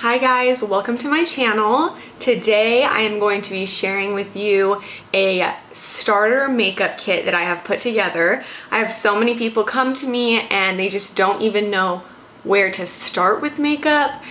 Hi guys, welcome to my channel. Today I am going to be sharing with you a starter makeup kit that I have put together. I have so many people come to me and they just don't even know where to start with makeup.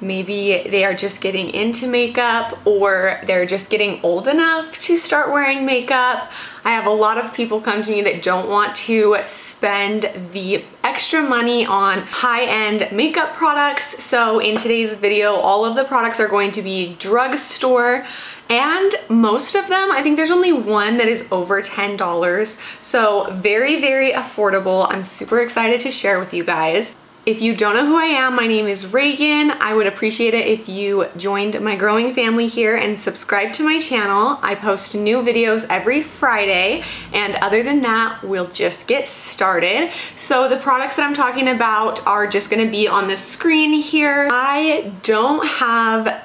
Maybe they are just getting into makeup or they're just getting old enough to start wearing makeup. I have a lot of people come to me that don't want to spend the extra money on high-end makeup products. So in today's video, all of the products are going to be drugstore, and most of them, I think there's only one that is over $10. So very, very affordable. I'm super excited to share with you guys. If you don't know who I am, my name is Reagan. I would appreciate it if you joined my growing family here and subscribe to my channel. I post new videos every Friday, and other than that, we'll just get started. So the products that I'm talking about are just gonna be on the screen here. I don't have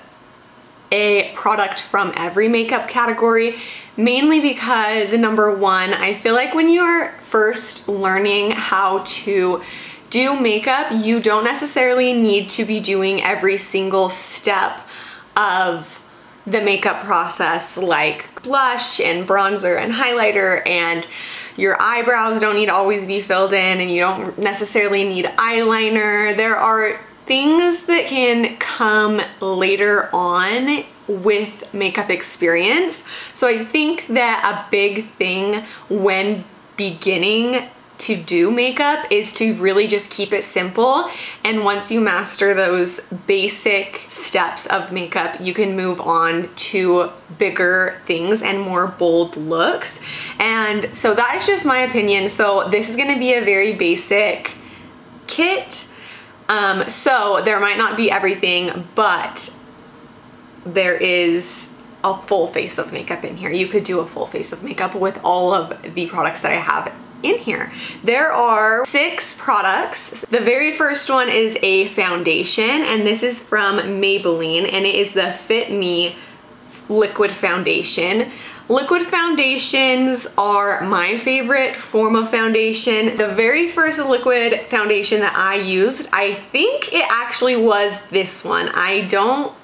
a product from every makeup category, mainly because number one, I feel like when you're first learning how to do makeup, you don't necessarily need to be doing every single step of the makeup process, like blush and bronzer and highlighter, and your eyebrows don't need to always be filled in, and you don't necessarily need eyeliner. There are things that can come later on with makeup experience. So I think that a big thing when beginning to do makeup is to really just keep it simple, and once you master those basic steps of makeup, you can move on to bigger things and more bold looks. And so that is just my opinion. So this is going to be a very basic kit, so there might not be everything, but there is a full face of makeup in here. You could do a full face of makeup with all of the products that I have in here. There are 6 products. The very first one is a foundation, and this is from Maybelline, and it is the Fit Me liquid foundation. Liquid foundations are my favorite form of foundation. The very first liquid foundation that I used, I think it actually was this one. I don't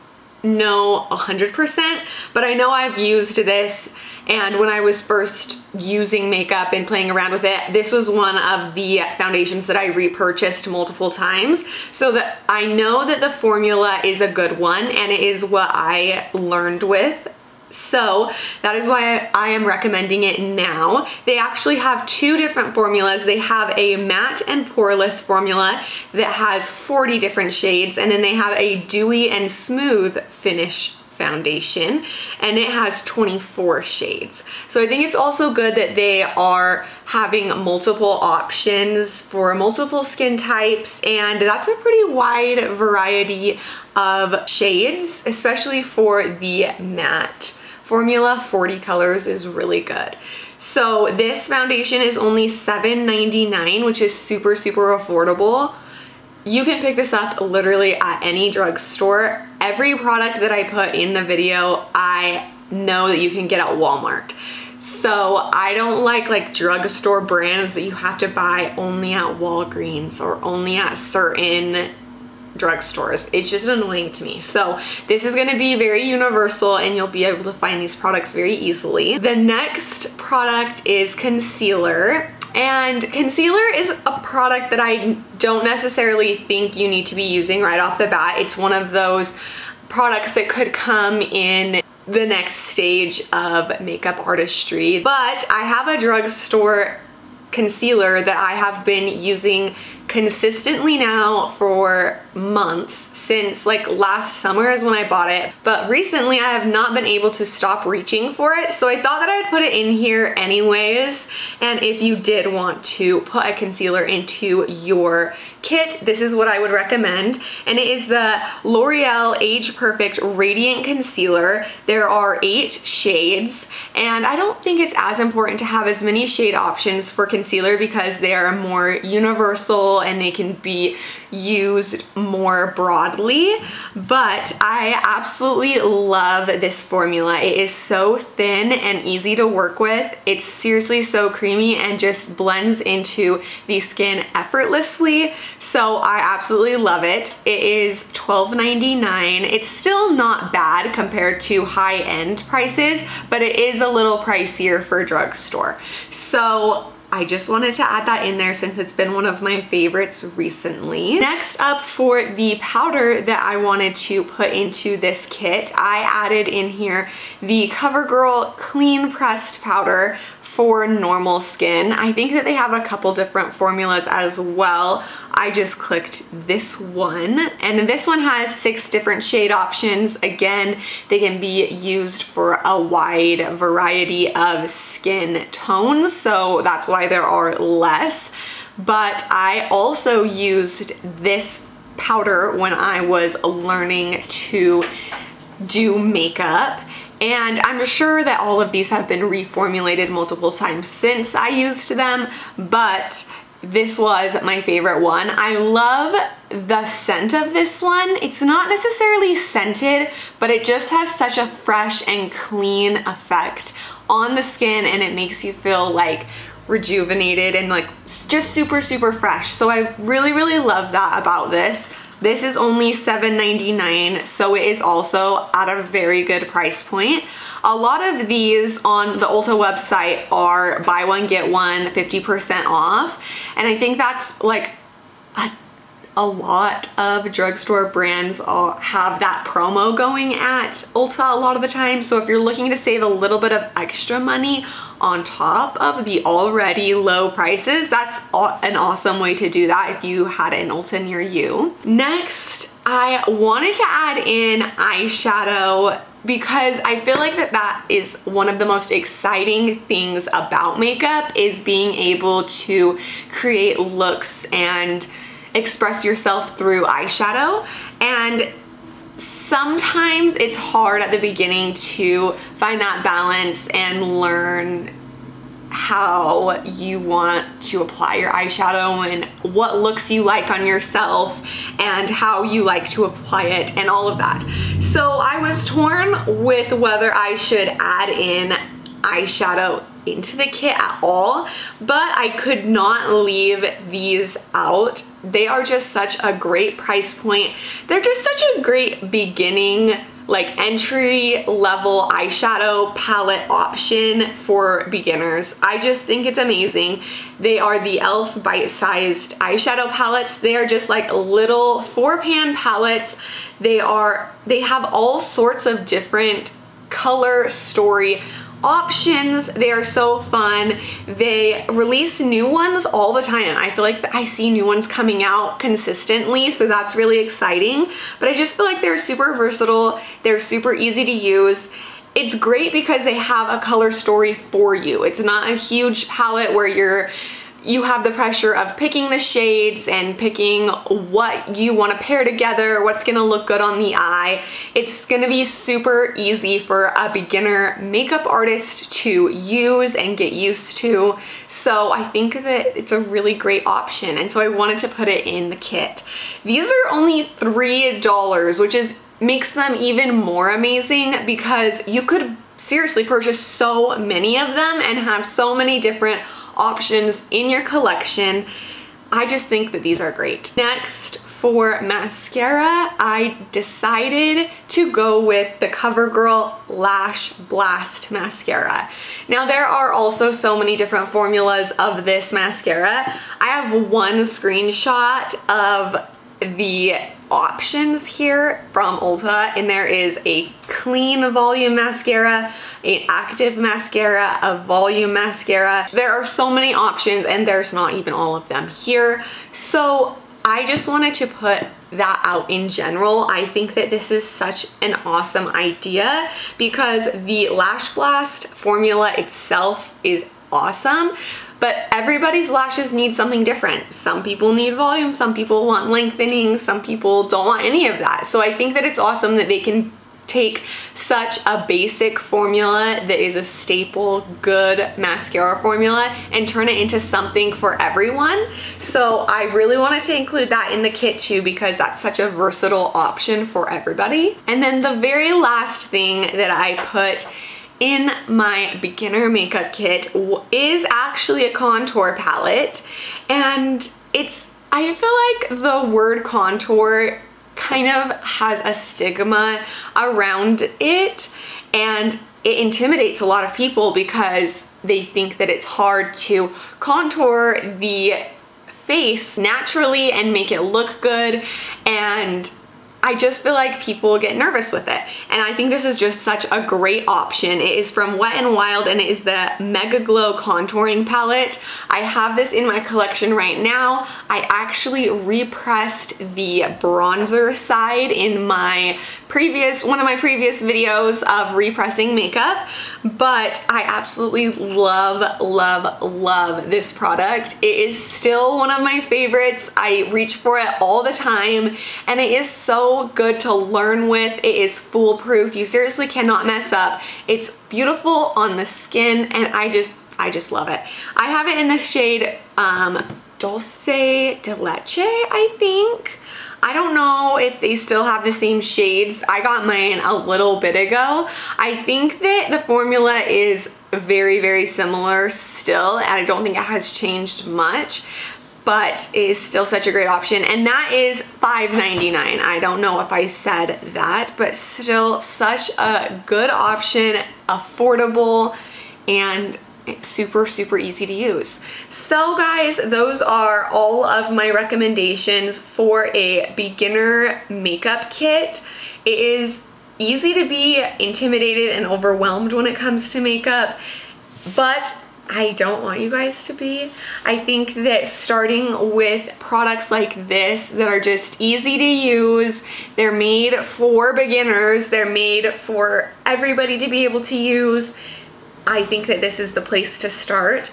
know 100%, but I know I've used this, and when I was first using makeup and playing around with it, this was one of the foundations that I repurchased multiple times, so that I know that the formula is a good one and it is what I learned with. So that is why I am recommending it now. They actually have 2 different formulas. They have a matte and poreless formula that has 40 different shades, and then they have a dewy and smooth finish foundation, and it has 24 shades. So I think it's also good that they are having multiple options for multiple skin types, and that's a pretty wide variety of shades, especially for the matte formula. 40 colors is really good. So this foundation is only $7.99, which is super, super affordable. You can pick this up literally at any drugstore. Every product that I put in the video, I know that you can get at Walmart. So I don't like drugstore brands that you have to buy only at Walgreens or only at certain drugstores. It's just annoying to me. So this is going to be very universal, and you'll be able to find these products very easily. The next product is concealer. And concealer is a product that I don't necessarily think you need to be using right off the bat. It's one of those products that could come in the next stage of makeup artistry. But I have a drugstore concealer that I have been using consistently now for months, since like last summer is when I bought it, but recently I have not been able to stop reaching for it, so I thought that I'd put it in here anyways. And if you did want to put a concealer into your kit, this is what I would recommend, and it is the L'Oreal Age Perfect Radiant Concealer. There are 8 shades, and I don't think it's as important to have as many shade options for concealer because they are more universal versatile and they can be used more broadly, but I absolutely love this formula. It is so thin and easy to work with. It's seriously so creamy and just blends into the skin effortlessly. So I absolutely love it. It is $12.99. It's still not bad compared to high-end prices, but it is a little pricier for drugstore. So I just wanted to add that in there since it's been one of my favorites recently. Next up, for the powder that I wanted to put into this kit, I added in here the CoverGirl Clean Pressed Powder for normal skin. I think that they have a couple different formulas as well. I just clicked this one, and then this one has 6 different shade options. Again, they can be used for a wide variety of skin tones, so that's why there are less. But I also used this powder when I was learning to do makeup, and I'm sure that all of these have been reformulated multiple times since I used them, but this was my favorite one. I love the scent of this one. It's not necessarily scented, but it just has such a fresh and clean effect on the skin, and it makes you feel like rejuvenated and like just super, super fresh. So I really, really love that about this. This is only $7.99, so it is also at a very good price point. A lot of these on the Ulta website are buy one, get one, 50% off. And I think that's like a lot of drugstore brands have that promo going at Ulta a lot of the time. So if you're looking to save a little bit of extra money on top of the already low prices, that's an awesome way to do that if you had an Ulta near you. Next, I wanted to add in eyeshadow because I feel like that is one of the most exciting things about makeup, is being able to create looks and express yourself through eyeshadow. And sometimes it's hard at the beginning to find that balance and learn how you want to apply your eyeshadow and what looks you like on yourself and how you like to apply it and all of that. So I was torn with whether I should add in eyeshadow into the kit at all, but I could not leave these out. They are just such a great price point. They're just such a great beginning, like entry level eyeshadow palette option for beginners. I just think it's amazing. They are the e.l.f. bite-sized eyeshadow palettes. They are just like little 4-pan palettes. They have all sorts of different color story options. They are so fun. They release new ones all the time. I feel like I see new ones coming out consistently, so that's really exciting. But I just feel like they're super versatile. They're super easy to use. It's great because they have a color story for you. It's not a huge palette where you have the pressure of picking the shades and picking what you want to pair together, what's gonna look good on the eye. It's gonna be super easy for a beginner makeup artist to use and get used to. So I think that it's a really great option, and so I wanted to put it in the kit. These are only $3, which makes them even more amazing because you could seriously purchase so many of them and have so many different options in your collection. I just think that these are great. Next, for mascara, I decided to go with the CoverGirl Lash Blast Mascara. Now, there are also so many different formulas of this mascara. I have one screenshot of the options here from Ulta, and there is a clean volume mascara, an active mascara, a volume mascara. There are so many options, and there's not even all of them here. So I just wanted to put that out in general. I think that this is such an awesome idea because the Lash Blast formula itself is awesome, but everybody's lashes need something different. Some people need volume, some people want lengthening, some people don't want any of that. So I think that it's awesome that they can take such a basic formula that is a staple, good mascara formula and turn it into something for everyone. So I really wanted to include that in the kit too, because that's such a versatile option for everybody. And then the very last thing that I put in my beginner makeup kit is actually a contour palette. And I feel like the word contour kind of has a stigma around it, and it intimidates a lot of people because they think that it's hard to contour the face naturally and make it look good, and I just feel like people get nervous with it. And I think this is just such a great option. It is from Wet n Wild and it is the Mega Glow Contouring Palette. I have this in my collection right now. I actually repressed the bronzer side in one of my previous videos of repressing makeup, but I absolutely love, love, love this product. It is still one of my favorites. I reach for it all the time, and it is so good to learn with. It is foolproof. You seriously cannot mess up. It's beautiful on the skin, and I just love it. I have it in the shade Dulce de Leche, I think. I don't know if they still have the same shades. I got mine a little bit ago. I think that the formula is very, very similar still, and I don't think it has changed much, but it is still such a great option. And that is $5.99. I don't know if I said that, but still such a good option, affordable, and it's super, super easy to use. So guys, those are all of my recommendations for a beginner makeup kit. It is easy to be intimidated and overwhelmed when it comes to makeup, but I don't want you guys to be. I think that starting with products like this that are just easy to use, they're made for beginners, they're made for everybody to be able to use, I think that this is the place to start.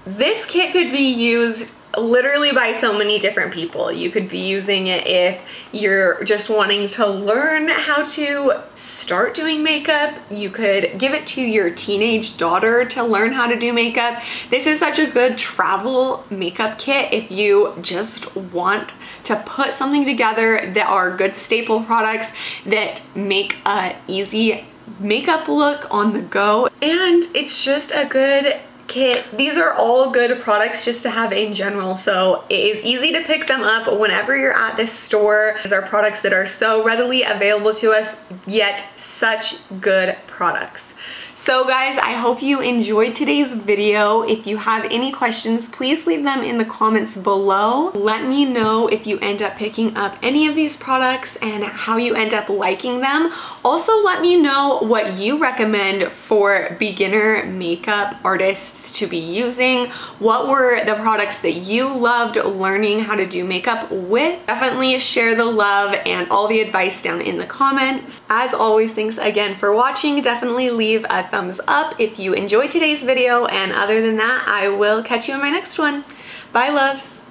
This kit could be used literally by so many different people. You could be using it if you're just wanting to learn how to start doing makeup. You could give it to your teenage daughter to learn how to do makeup. This is such a good travel makeup kit if you just want to put something together that are good staple products that make a easy makeup look on the go. And it's just a good kit. These are all good products just to have in general, so it is easy to pick them up whenever you're at this store. These are products that are so readily available to us, yet such good products. So guys, I hope you enjoyed today's video. If you have any questions, please leave them in the comments below. Let me know if you end up picking up any of these products and how you end up liking them. Also, let me know what you recommend for beginner makeup artists to be using. What were the products that you loved learning how to do makeup with? Definitely share the love and all the advice down in the comments. As always, thanks again for watching. Definitely leave a thumbs up if you enjoyed today's video, and other than that, I will catch you in my next one. Bye, loves.